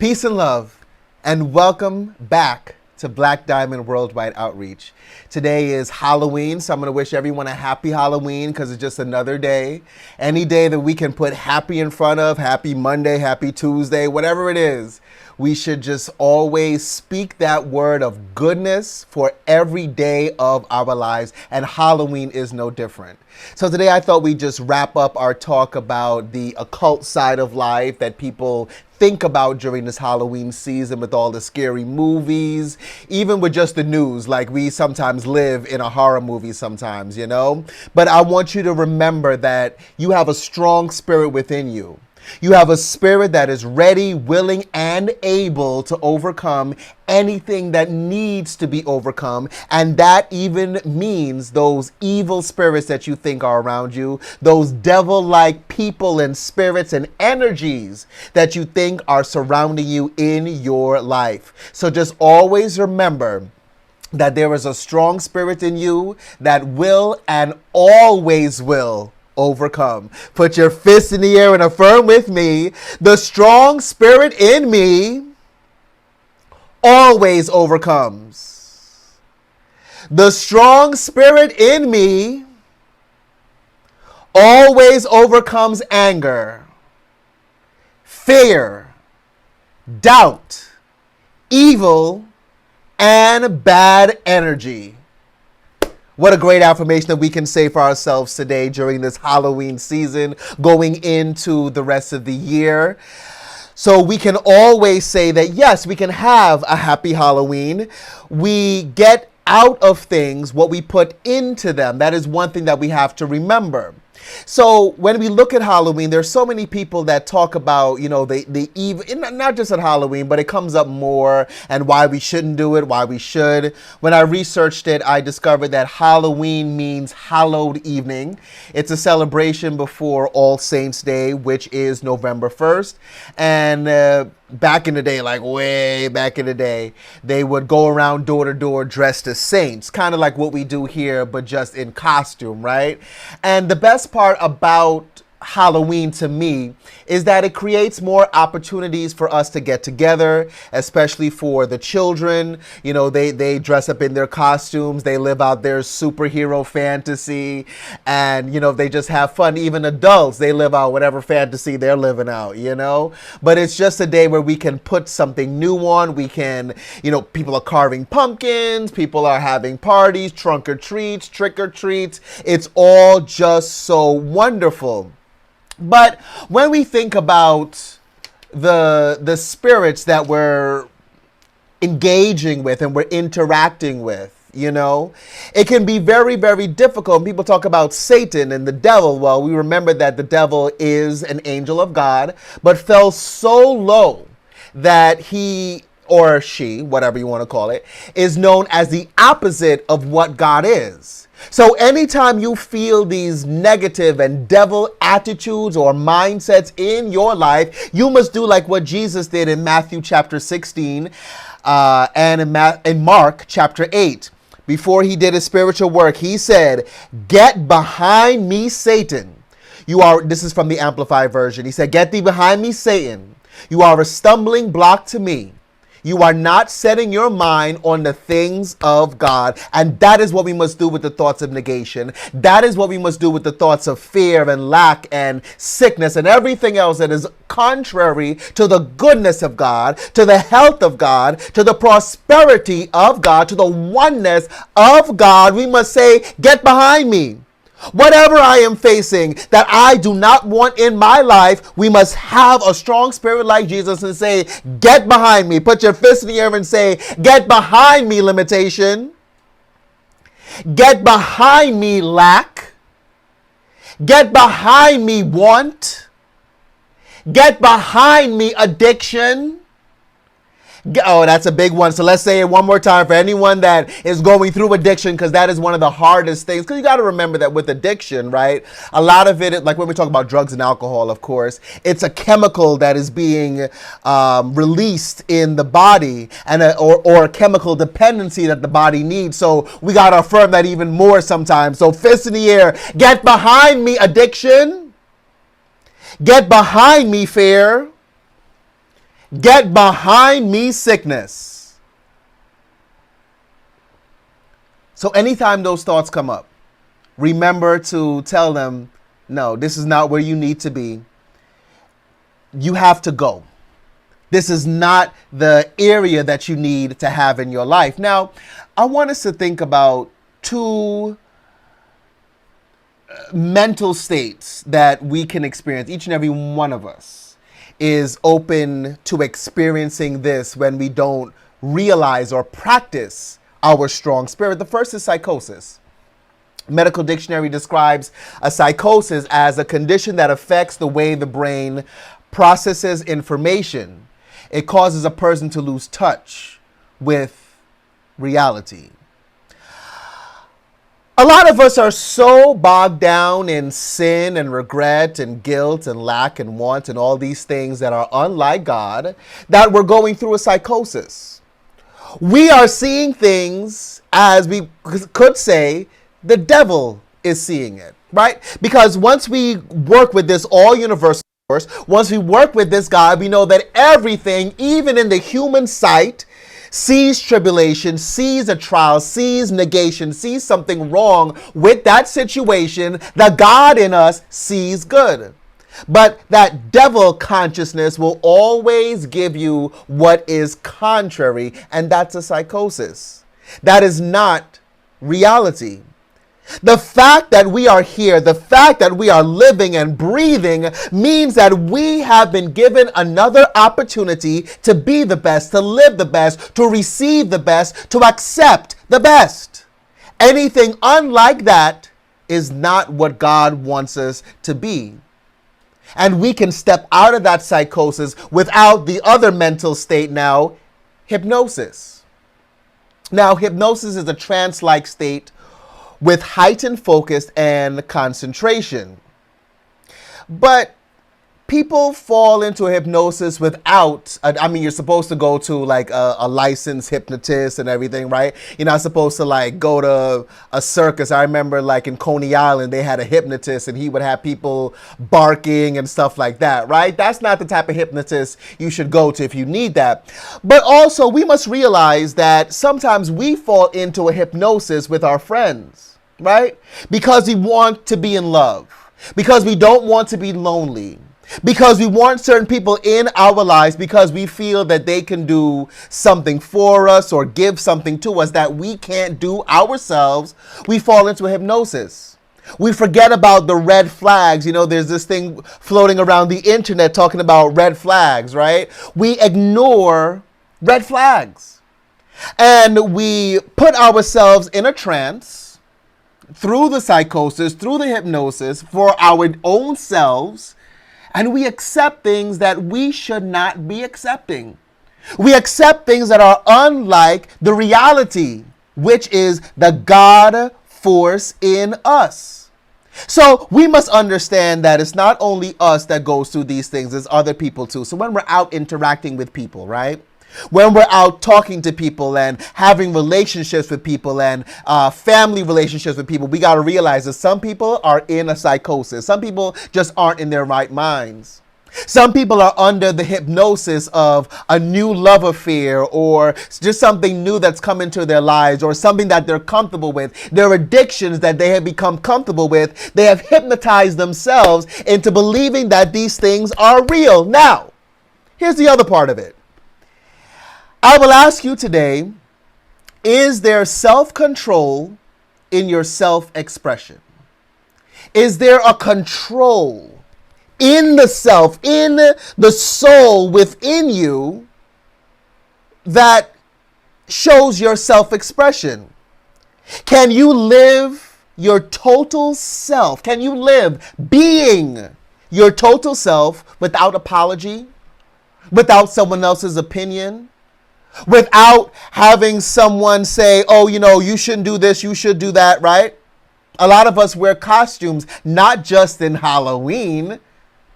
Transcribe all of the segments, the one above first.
Peace and love, and welcome back to Black Diamond Worldwide Outreach. Today is Halloween, so I'm going to wish everyone a happy Halloween because it's just another day. Any day that we can put happy in front of, happy Monday, happy Tuesday, whatever it is, we should just always speak that word of goodness for every day of our lives, and Halloween is no different. So today I thought we'd just wrap up our talk about the occult side of life that people think about during this Halloween season with all the scary movies, even with just the news, like we sometimes live in a horror movie sometimes, you know? But I want you to remember that you have a strong spirit within you. You have a spirit that is ready, willing, and able to overcome anything that needs to be overcome. And that even means those evil spirits that you think are around you, those devil-like people and spirits and energies that you think are surrounding you in your life. So just always remember that there is a strong spirit in you that will and always will overcome. Put your fist in the air and affirm with me, the strong spirit in me always overcomes. The strong spirit in me always overcomes anger, fear, doubt, evil, and bad energy. What a great affirmation that we can say for ourselves today during this Halloween season, going into the rest of the year. So we can always say that, yes, we can have a happy Halloween. We get out of things what we put into them. That is one thing that we have to remember. So when we look at Halloween, there's so many people that talk about, you know, the evil, not just at Halloween, but it comes up more, and why we shouldn't do it, why we should. When I researched it, I discovered that Halloween means hallowed evening. It's a celebration before All Saints Day, which is November 1st. And back in the day, like way back in the day, they would go around door to door dressed as saints, kind of like what we do here, but just in costume, right? And the best part about Halloween to me is that it creates more opportunities for us to get together, especially for the children. You know, they dress up in their costumes, they live out their superhero fantasy, and, you know, they just have fun. Even adults, they live out whatever fantasy they're living out, you know? But it's just a day where we can put something new on. We can, you know, people are carving pumpkins, people are having parties, trunk or treats, trick or treats. It's all just so wonderful. But when we think about the spirits that we're engaging with and we're interacting with, you know, it can be very, very difficult. People talk about Satan and the devil. Well, we remember that the devil is an angel of God, but fell so low that he or she, whatever you want to call it, is known as the opposite of what God is. So anytime you feel these negative and devil attitudes or mindsets in your life, you must do like what Jesus did in Matthew chapter 16 and in Mark chapter 8. Before he did his spiritual work, he said, "Get behind me, Satan. This is from the Amplified version. He said, "Get thee behind me, Satan. You are a stumbling block to me. You are not setting your mind on the things of God." And that is what we must do with the thoughts of negation. That is what we must do with the thoughts of fear and lack and sickness and everything else that is contrary to the goodness of God, to the health of God, to the prosperity of God, to the oneness of God. We must say, "Get behind me." Whatever I am facing that I do not want in my life, we must have a strong spirit like Jesus and say, "Get behind me." Put your fist in the air and say, "Get behind me, limitation. Get behind me, lack. Get behind me, want. Get behind me, addiction." Oh, that's a big one. So let's say it one more time for anyone that is going through addiction, because that is one of the hardest things. Because you got to remember that with addiction, right? A lot of it, like when we talk about drugs and alcohol, of course, it's a chemical that is being released in the body, and or a chemical dependency that the body needs. So we got to affirm that even more sometimes. So fist in the air. Get behind me, addiction. Get behind me, fear. Get behind me, sickness. So anytime those thoughts come up, remember to tell them, no, this is not where you need to be. You have to go. This is not the area that you need to have in your life. Now, I want us to think about two mental states that we can experience. Each and every one of us is open to experiencing this when we don't realize or practice our strong spirit. The first is psychosis. Medical Dictionary describes a psychosis as a condition that affects the way the brain processes information. It causes a person to lose touch with reality. A lot of us are so bogged down in sin and regret and guilt and lack and want and all these things that are unlike God that we're going through a psychosis. We are seeing things as we could say the devil is seeing it, right? Because once we work with this all universal force, once we work with this God, we know that everything, even in the human sight, sees tribulation, sees a trial, sees negation, sees something wrong with that situation. The God in us sees good. But that devil consciousness will always give you what is contrary, and that's a psychosis. That is not reality. The fact that we are here, the fact that we are living and breathing means that we have been given another opportunity to be the best, to live the best, to receive the best, to accept the best. Anything unlike that is not what God wants us to be. And we can step out of that psychosis without the other mental state now, hypnosis. Now, hypnosis is a trance-like state with heightened focus and concentration. But people fall into hypnosis without, you're supposed to go to like a licensed hypnotist and everything, right? You're not supposed to like go to a circus. I remember like in Coney Island, they had a hypnotist and he would have people barking and stuff like that, right? That's not the type of hypnotist you should go to if you need that. But also we must realize that sometimes we fall into a hypnosis with our friends, right? Because we want to be in love, because we don't want to be lonely, because we want certain people in our lives, because we feel that they can do something for us or give something to us that we can't do ourselves. We fall into a hypnosis. We forget about the red flags. You know, there's this thing floating around the internet talking about red flags, right? We ignore red flags. And we put ourselves in a trance through the psychosis, through the hypnosis for our own selves. And we accept things that we should not be accepting. We accept things that are unlike the reality, which is the God force in us. So we must understand that it's not only us that goes through these things, it's other people too. So when we're out interacting with people, right? When we're out talking to people and having relationships with people and family relationships with people, we got to realize that some people are in a psychosis. Some people just aren't in their right minds. Some people are under the hypnosis of a new love affair or just something new that's come into their lives or something that they're comfortable with. Their addictions that they have become comfortable with, they have hypnotized themselves into believing that these things are real. Now, here's the other part of it. I will ask you today, is there self-control in your self-expression? Is there a control in the self, in the soul within you that shows your self-expression? Can you live your total self? Can you live being your total self without apology, without someone else's opinion? Without having someone say, oh, you know, you shouldn't do this, you should do that, right? A lot of us wear costumes, not just in Halloween,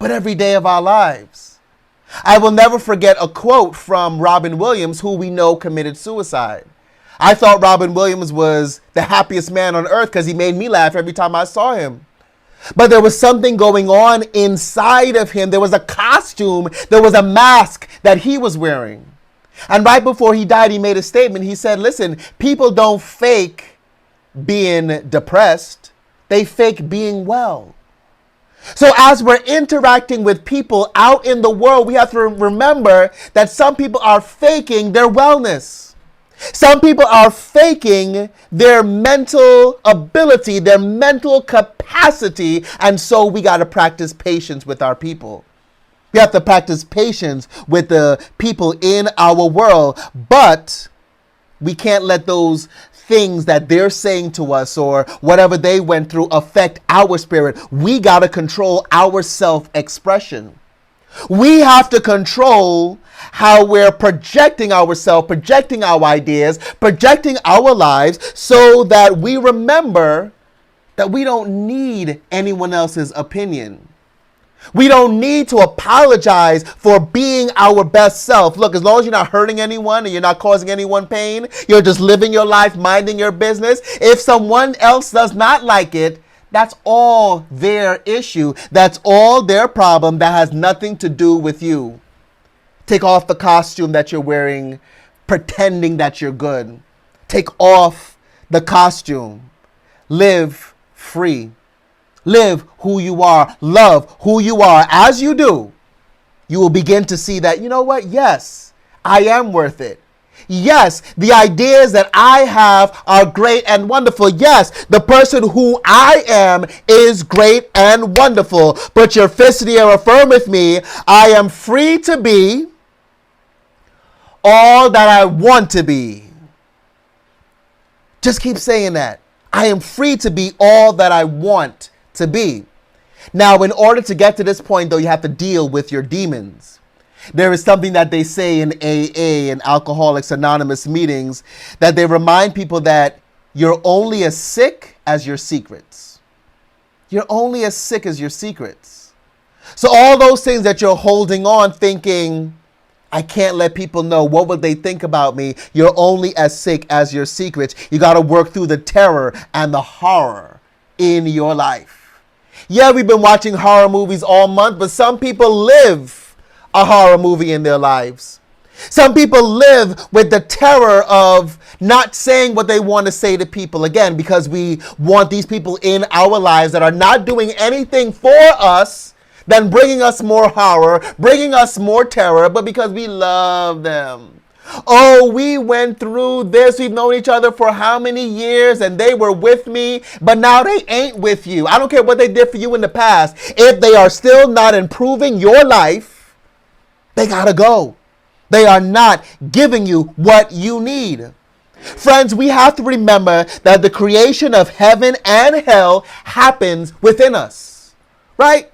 but every day of our lives. I will never forget a quote from Robin Williams, who we know committed suicide. I thought Robin Williams was the happiest man on earth because he made me laugh every time I saw him. But there was something going on inside of him. There was a costume, there was a mask that he was wearing. And right before he died, he made a statement. He said, listen, people don't fake being depressed, they fake being well. So as we're interacting with people out in the world, we have to remember that some people are faking their wellness. Some people are faking their mental ability, their mental capacity, and so we got to practice patience with our people. We have to practice patience with the people in our world, but we can't let those things that they're saying to us or whatever they went through affect our spirit. We got to control our self-expression. We have to control how we're projecting ourselves, projecting our ideas, projecting our lives, so that we remember that we don't need anyone else's opinion. We don't need to apologize for being our best self. Look, as long as you're not hurting anyone and you're not causing anyone pain, you're just living your life, minding your business. If someone else does not like it, that's all their issue. That's all their problem. That has nothing to do with you. Take off the costume that you're wearing, pretending that you're good. Take off the costume. Live free. Live who you are. Love who you are. As you do, you will begin to see that, you know what? Yes, I am worth it. Yes, the ideas that I have are great and wonderful. Yes, the person who I am is great and wonderful. Put your fist in the air, affirm with me. I am free to be all that I want to be. Just keep saying that. I am free to be all that I want to be. Now, in order to get to this point, though, you have to deal with your demons. There is something that they say in AA and Alcoholics Anonymous meetings, that they remind people that you're only as sick as your secrets. You're only as sick as your secrets. So all those things that you're holding on thinking, I can't let people know, what would they think about me? You're only as sick as your secrets. You got to work through the terror and the horror in your life. Yeah, we've been watching horror movies all month, but some people live a horror movie in their lives. Some people live with the terror of not saying what they want to say to people, again, because we want these people in our lives that are not doing anything for us than bringing us more horror, bringing us more terror, but because we love them. Oh, we went through this. We've known each other for how many years, and they were with me, but now they ain't with you. I don't care what they did for you in the past. If they are still not improving your life, they gotta go. They are not giving you what you need. Friends, we have to remember that the creation of heaven and hell happens within us, right?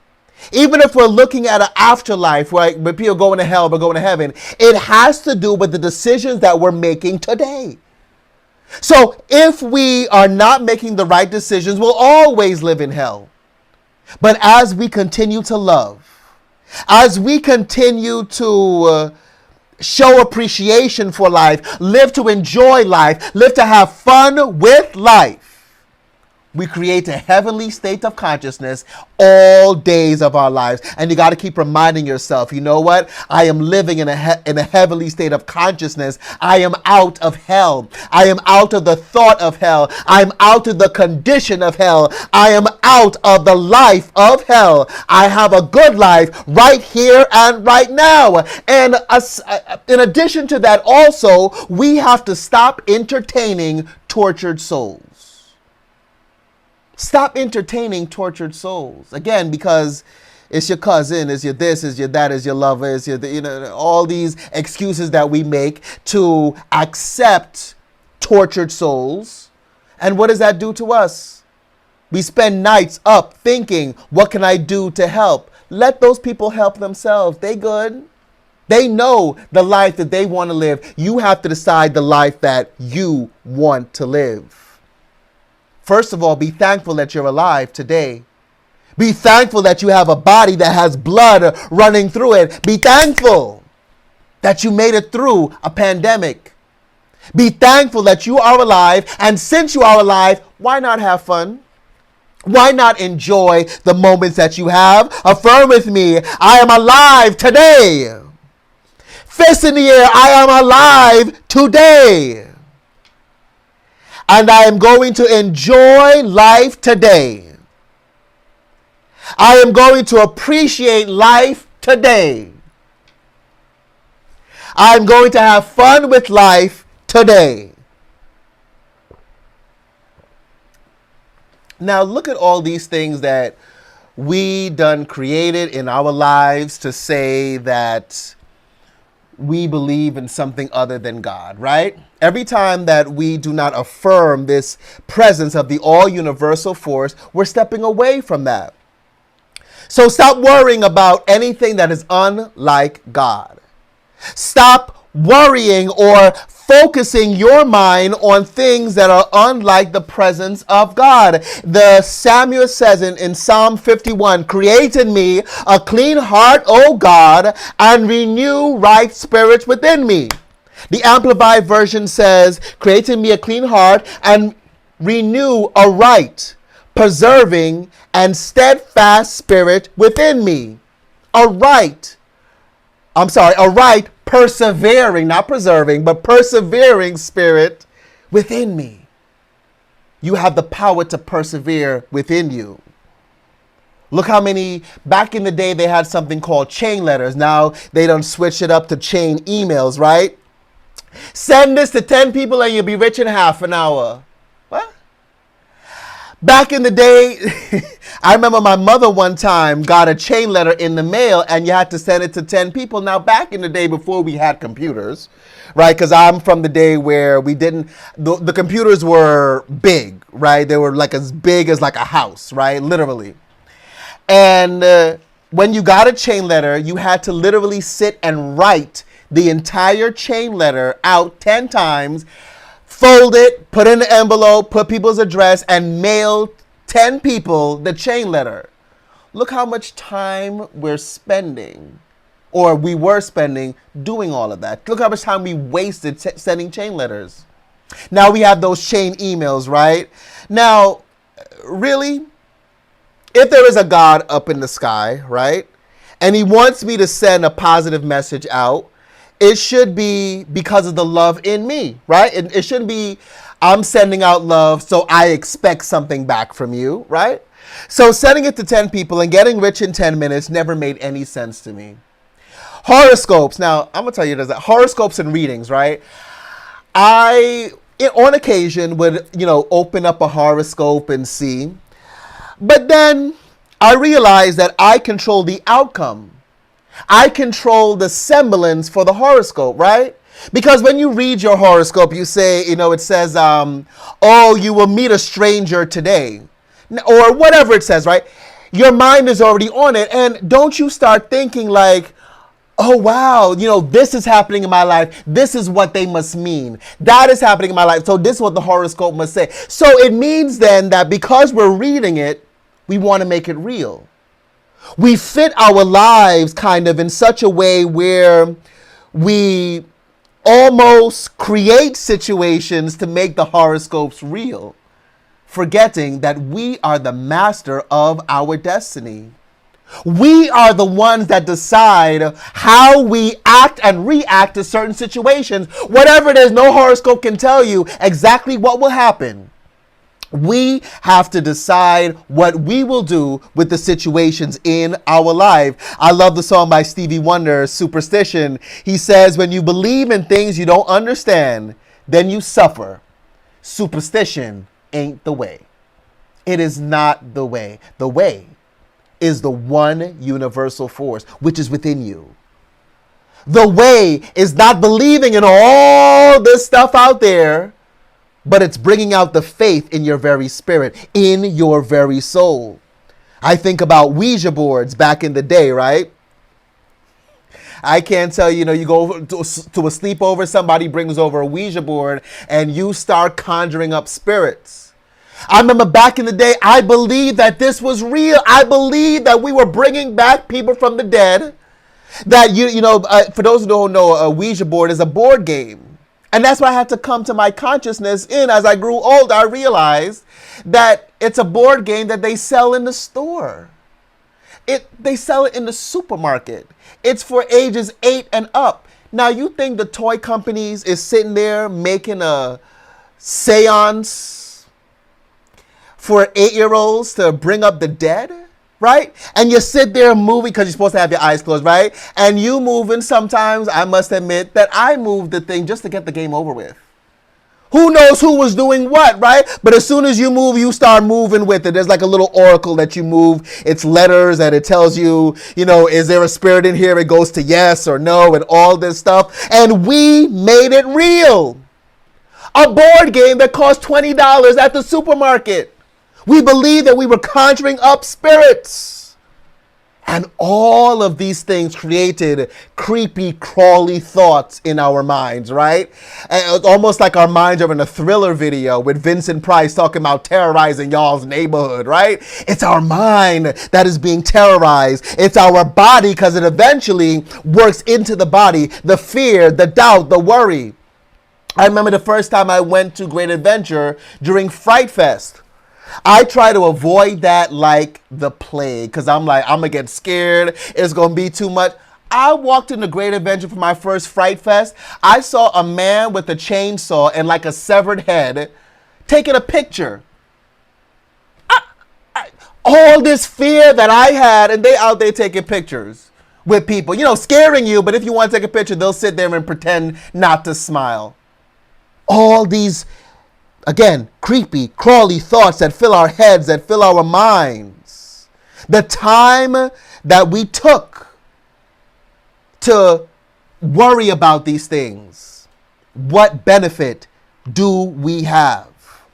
Even if we're looking at an afterlife, right, where people going to hell but going to heaven, it has to do with the decisions that we're making today. So if we are not making the right decisions, we'll always live in hell. But as we continue to love, as we continue to show appreciation for life, live to enjoy life, live to have fun with life, we create a heavenly state of consciousness all days of our lives. And you got to keep reminding yourself, you know what? I am living in a heavenly state of consciousness. I am out of hell. I am out of the thought of hell. I am out of the condition of hell. I am out of the life of hell. I have a good life right here and right now. And in addition to that, also, we have to stop entertaining tortured souls. Stop entertaining tortured souls. Again, because it's your cousin, it's your this, it's your that, it's your lover, it's your, all these excuses that we make to accept tortured souls. And what does that do to us? We spend nights up thinking, what can I do to help? Let those people help themselves. They good. They know the life that they want to live. You have to decide the life that you want to live. First of all, be thankful that you're alive today. Be thankful that you have a body that has blood running through it. Be thankful that you made it through a pandemic. Be thankful that you are alive. And since you are alive, why not have fun? Why not enjoy the moments that you have? Affirm with me, I am alive today. Fist in the air, I am alive today. And I am going to enjoy life today. I am going to appreciate life today. I'm going to have fun with life today. Now look at all these things that we done created in our lives to say that we believe in something other than God, right? Every time that we do not affirm this presence of the all-universal force, we're stepping away from that. So stop worrying about anything that is unlike God. Stop worrying or focusing your mind on things that are unlike the presence of God. The Samuel says in Psalm 51, create in me a clean heart, O God, and renew right spirits within me. The Amplified Version says, create in me a clean heart and renew a right, preserving, and steadfast spirit within me. A right, persevering, not preserving, but persevering spirit within me. You have the power to persevere within you. Look how many, back in the day, they had something called chain letters. Now they don't switch it up to chain emails, right? Send this to 10 people and you'll be rich in half an hour. What? Back in the day, I remember my mother one time got a chain letter in the mail and you had to send it to 10 people. Now, back in the day before we had computers, right? Because I'm from the day where we didn't, the computers were big, right? They were like as big as like a house, right? Literally. And when you got a chain letter, you had to literally sit and write the entire chain letter out 10 times, fold it, put in an envelope, put people's address, and mail 10 people the chain letter. Look how much time we're spending, or we were spending, doing all of that. Look how much time we wasted sending chain letters. Now we have those chain emails, right? Now, really, if there is a God up in the sky, right, and he wants me to send a positive message out, it should be because of the love in me, right? It shouldn't be I'm sending out love, so I expect something back from you, right? So sending it to 10 people and getting rich in 10 minutes never made any sense to me. Horoscopes. Now, I'm going to tell you, there's that. Horoscopes and readings, right? On occasion, would, open up a horoscope and see. But then I realized that I control the outcome. I control the semblance for the horoscope, right? Because when you read your horoscope, you say, it says, oh, you will meet a stranger today. Or whatever it says, right? Your mind is already on it. And don't you start thinking like, oh, wow, this is happening in my life. This is what they must mean. That is happening in my life. So this is what the horoscope must say. So it means then that because we're reading it, we want to make it real. We fit our lives kind of in such a way where we almost create situations to make the horoscopes real, forgetting that we are the master of our destiny. We are the ones that decide how we act and react to certain situations. Whatever it is, no horoscope can tell you exactly what will happen. We have to decide what we will do with the situations in our life. I love the song by Stevie Wonder, Superstition. He says, when you believe in things you don't understand, then you suffer. Superstition ain't the way. It is not the way. The way is the one universal force, which is within you. The way is not believing in all this stuff out there, but it's bringing out the faith in your very spirit, in your very soul. I think about Ouija boards back in the day, right? I can't tell you, you go to a sleepover, somebody brings over a Ouija board, and you start conjuring up spirits. I remember back in the day, I believed that this was real. I believed that we were bringing back people from the dead. That, for those who don't know, a Ouija board is a board game. And that's why I had to come to my consciousness as I grew older. I realized that It's a board game that they sell in the store. They sell it in the supermarket. It's for ages 8 and up. Now, you think the toy companies is sitting there making a seance for 8-year-olds to bring up the dead, right? And you sit there moving, because you're supposed to have your eyes closed, right? And you moving sometimes, I must admit, that I moved the thing just to get the game over with. Who knows who was doing what, right? But as soon as you move, you start moving with it. There's like a little oracle that you move. It's letters and it tells you, is there a spirit in here? It goes to yes or no and all this stuff. And we made it real. A board game that cost $20 at the supermarket. We believed that we were conjuring up spirits. And all of these things created creepy, crawly thoughts in our minds, right? And it's almost like our minds are in a Thriller video with Vincent Price talking about terrorizing y'all's neighborhood, right? It's our mind that is being terrorized. It's our body, because it eventually works into the body. The fear, the doubt, the worry. I remember the first time I went to Great Adventure during Fright Fest. I try to avoid that like the plague, because I'm like, I'm going to get scared. It's going to be too much. I walked into Great Adventure for my first Fright Fest. I saw a man with a chainsaw and like a severed head taking a picture. All this fear that I had, and they out there taking pictures with people, scaring you. But if you want to take a picture, they'll sit there and pretend not to smile. All these, again, creepy, crawly thoughts that fill our heads, that fill our minds. The time that we took to worry about these things. What benefit do we have,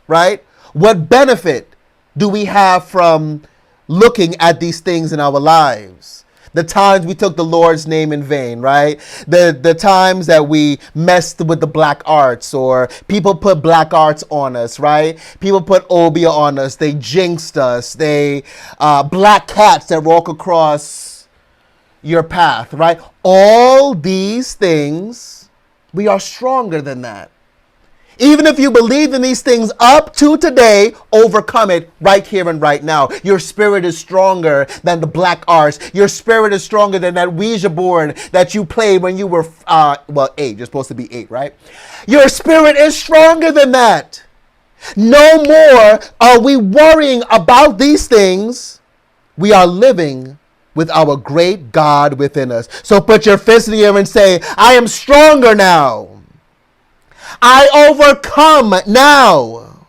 right? What benefit do we have from looking at these things in our lives? The times we took the Lord's name in vain, right? The times that we messed with the black arts, or people put black arts on us, right? People put obeah on us. They jinxed us. They black cats that walk across your path, right? All these things, we are stronger than that. Even if you believe in these things up to today, overcome it right here and right now. Your spirit is stronger than the black arts. Your spirit is stronger than that Ouija board that you played when you were, 8. You're supposed to be 8, right? Your spirit is stronger than that. No more are we worrying about these things. We are living with our great God within us. So put your fist in the air and say, I am stronger now. I overcome now.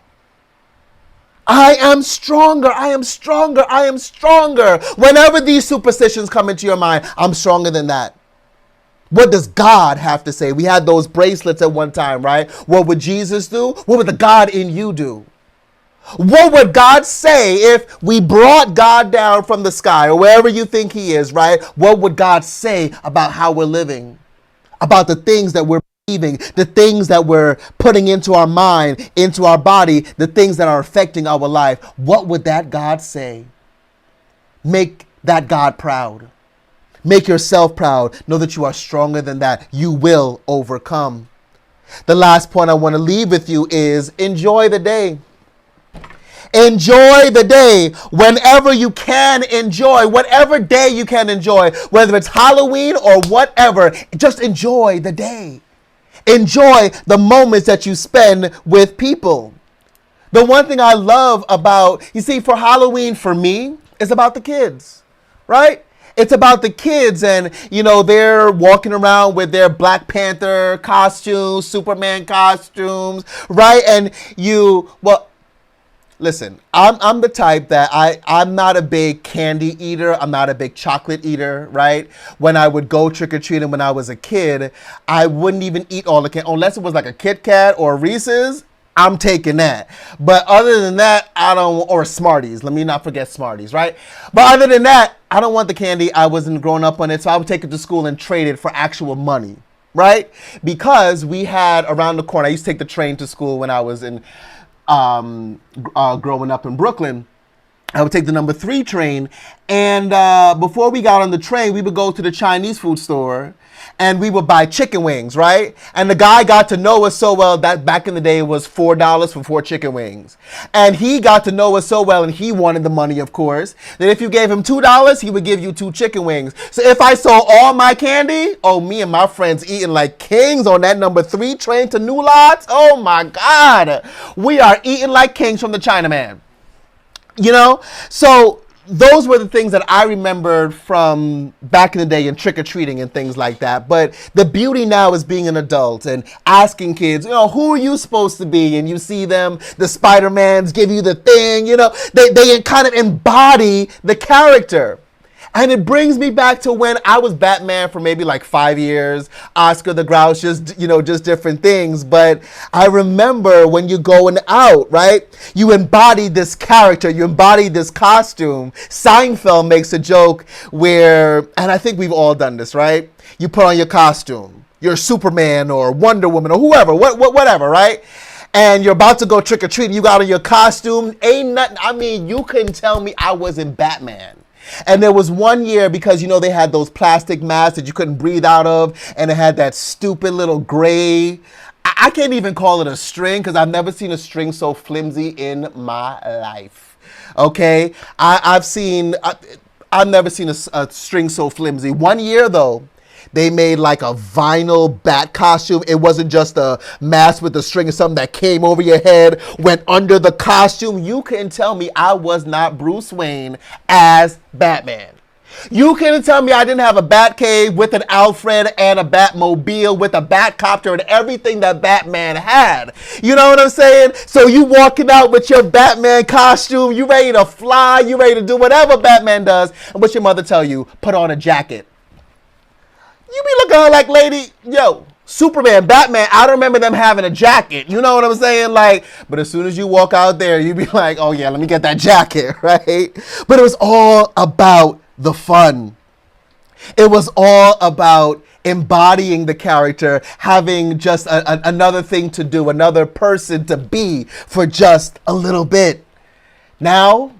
I am stronger. I am stronger. I am stronger. Whenever these superstitions come into your mind, I'm stronger than that. What does God have to say? We had those bracelets at one time, right? What would Jesus do? What would the God in you do? What would God say if we brought God down from the sky, or wherever you think he is, right? What would God say about how we're living? About the things that we're believing, the things that we're putting into our mind, into our body, the things that are affecting our life. What would that God say? Make that God proud. Make yourself proud. Know that you are stronger than that. You will overcome. The last point I want to leave with you is enjoy the day. Enjoy the day whenever you can enjoy, whatever day you can enjoy, whether it's Halloween or whatever, just enjoy the day. Enjoy the moments that you spend with people. The one thing I love about, you see, for Halloween, for me, is about the kids, right? It's about the kids, and, they're walking around with their Black Panther costumes, Superman costumes, right? And listen, I'm the type that I'm not a big candy eater. I'm not a big chocolate eater, right? When I would go trick-or-treating when I was a kid, I wouldn't even eat all the candy. Unless it was like a Kit Kat or Reese's, I'm taking that. But other than that, or Smarties. Let me not forget Smarties, right? But other than that, I don't want the candy. I wasn't growing up on it, so I would take it to school and trade it for actual money, right? Because we had around the corner, I used to take the train to school when I was in growing up in Brooklyn, I would take the number 3 train, and before we got on the train, we would go to the Chinese food store, and we would buy chicken wings, right? And the guy got to know us so well that back in the day it was $4 for 4 chicken wings. And he got to know us so well, and he wanted the money, of course, that if you gave him $2, he would give you 2 chicken wings. So if I sold all my candy, oh, me and my friends eating like kings on that number 3 train to New Lots. Oh my God. We are eating like kings from the Chinaman. You know, so those were the things that I remembered from back in the day in trick-or-treating and things like that. But the beauty now is being an adult and asking kids, you know, who are you supposed to be? And you see them, the Spider-Mans give you the thing, you know, they kind of embody the character. And it brings me back to when I was Batman for maybe like 5 years, Oscar the Grouch, just, you know, just different things. But I remember when you're going out, right? You embody this character, you embody this costume. Seinfeld makes a joke where, and I think we've all done this, right? You put on your costume, you're Superman or Wonder Woman or whoever, whatever, right? And you're about to go trick-or-treating, you got on your costume, ain't nothing, I mean, you couldn't tell me I wasn't Batman. And there was one year, because, you know, they had those plastic masks that you couldn't breathe out of, and it had that stupid little gray, I can't even call it a string, because I've never seen a string so flimsy in my life. Okay? I've never seen a string so flimsy. One year, though, they made like a vinyl bat costume. It wasn't just a mask with a string or something that came over your head, went under the costume. You couldn't tell me I was not Bruce Wayne as Batman. You couldn't tell me I didn't have a bat cave with an Alfred and a Batmobile with a Batcopter and everything that Batman had. You know what I'm saying? So you walking out with your Batman costume, you ready to fly, you ready to do whatever Batman does, and what's your mother tell you? Put on a jacket. You be looking at her like, lady, yo, Superman, Batman, I don't remember them having a jacket. You know what I'm saying? Like, but as soon as you walk out there, you be like, oh yeah, let me get that jacket, right? But it was all about the fun. It was all about embodying the character, having just another thing to do, another person to be for just a little bit. Now,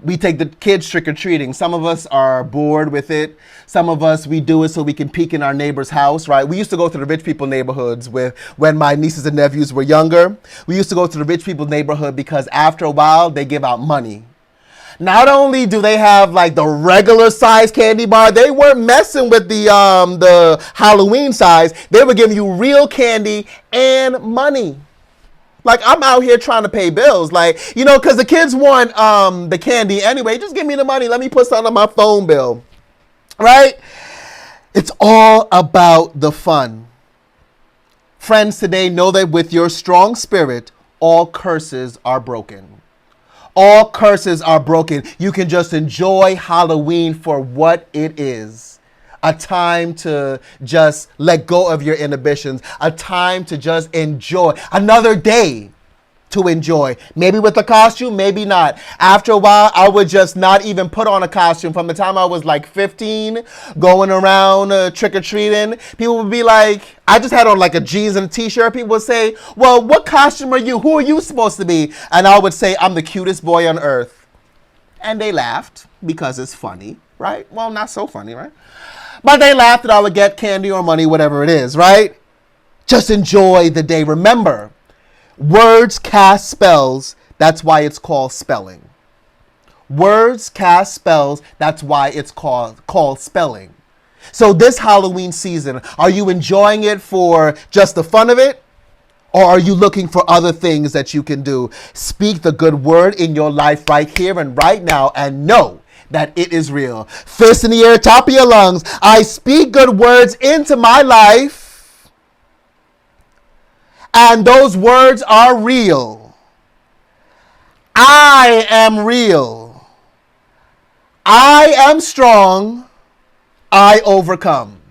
we take the kids trick-or-treating. Some of us are bored with it. Some of us, we do it so we can peek in our neighbor's house, right? We used to go to the rich people neighborhoods when my nieces and nephews were younger. We used to go to the rich people neighborhood because after a while, they give out money. Not only do they have like the regular size candy bar, they weren't messing with the Halloween size. They were giving you real candy and money. Like, I'm out here trying to pay bills. Like, you know, because the kids want the candy anyway. Just give me the money. Let me put something on my phone bill. Right? It's all about the fun. Friends, today, know that with your strong spirit, all curses are broken. All curses are broken. You can just enjoy Halloween for what it is. A time to just let go of your inhibitions. A time to just enjoy. Another day to enjoy. Maybe with a costume, maybe not. After a while, I would just not even put on a costume. From the time I was like 15, going around trick-or-treating, people would be like, I just had on like a jeans and a t-shirt. People would say, well, what costume are you? Who are you supposed to be? And I would say, I'm the cutest boy on earth. And they laughed because it's funny, right? Well, not so funny, right? But they laughed that I would get candy or money, whatever it is, right? Just enjoy the day. Remember, words cast spells. That's why it's called spelling. Words cast spells. That's why it's called spelling. So this Halloween season, are you enjoying it for just the fun of it? Or are you looking for other things that you can do? Speak the good word in your life right here and right now, and know that it is real. Fist in the air, top of your lungs. I speak good words into my life, and those words are real. I am real. I am strong. I overcome.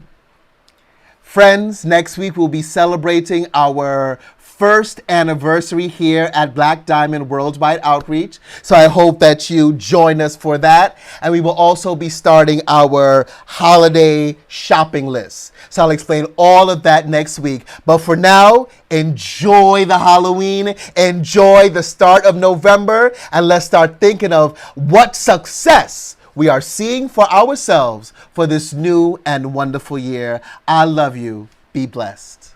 Friends, next week we'll be celebrating our first anniversary here at Black Diamond Worldwide Outreach. So I hope that you join us for that. And we will also be starting our holiday shopping list. So I'll explain all of that next week. But for now, enjoy the Halloween, enjoy the start of November, and let's start thinking of what success we are seeing for ourselves for this new and wonderful year. I love you. Be blessed.